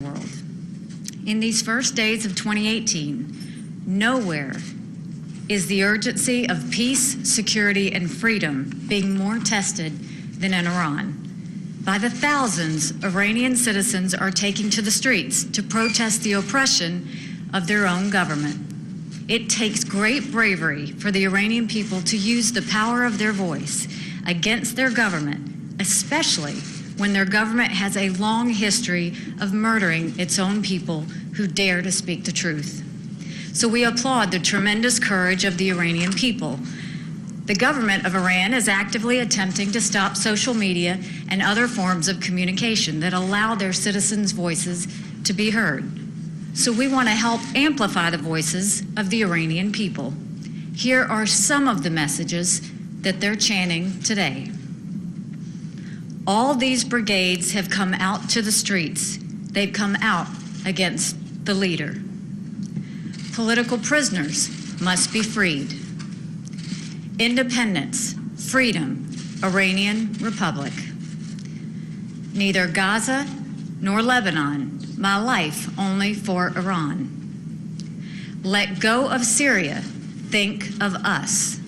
world. In these first days of 2018, nowhere is the urgency of peace, security, and freedom being more tested than in Iran. By the thousands, Iranian citizens are taking to the streets to protest the oppression of their own government. It takes great bravery for the Iranian people to use the power of their voice against their government, especially when their government has a long history of murdering its own people who dare to speak the truth. So we applaud the tremendous courage of the Iranian people. The government of Iran is actively attempting to stop social media and other forms of communication that allow their citizens' voices to be heard. So we want to help amplify the voices of the Iranian people. Here are some of the messages that they're chanting today. All these brigades have come out to the streets. They've come out against the leader. Political prisoners must be freed. Independence, freedom, Iranian Republic. Neither Gaza nor Lebanon, my life only for Iran. Let go of Syria, think of us.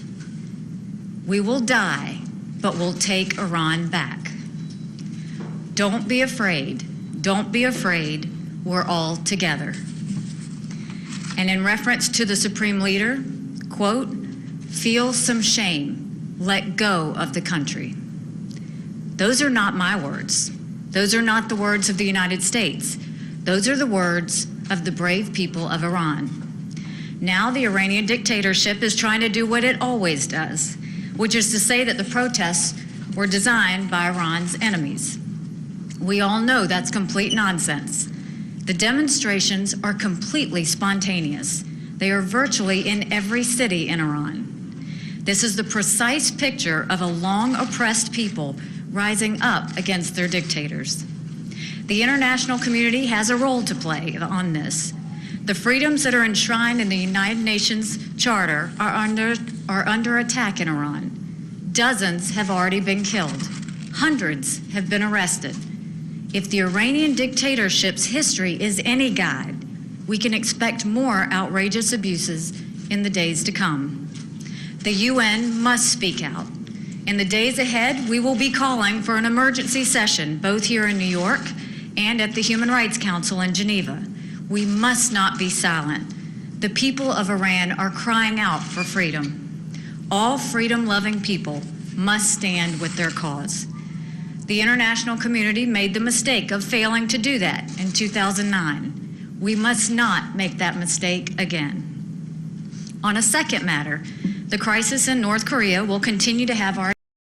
We will die, but we'll take Iran back. Don't be afraid, we're all together. And in reference to the Supreme Leader, quote, feel some shame, let go of the country. Those are not my words. Those are not the words of the United States. Those are the words of the brave people of Iran. Now the Iranian dictatorship is trying to do what it always does, which is to say that the protests were designed by Iran's enemies. We all know that's complete nonsense. The demonstrations are completely spontaneous. They are virtually in every city in Iran. This is the precise picture of a long oppressed people rising up against their dictators. The international community has a role to play on this. The freedoms that are enshrined in the United Nations Charter are under attack in Iran. Dozens have already been killed. Hundreds have been arrested. If the Iranian dictatorship's history is any guide, we can expect more outrageous abuses in the days to come. The UN must speak out. In the days ahead, we will be calling for an emergency session, both here in New York and at the Human Rights Council in Geneva. We must not be silent. The people of Iran are crying out for freedom. All freedom-loving people must stand with their cause. The international community made the mistake of failing to do that in 2009. We must not make that mistake again. On a second matter, the crisis in North Korea will continue to have our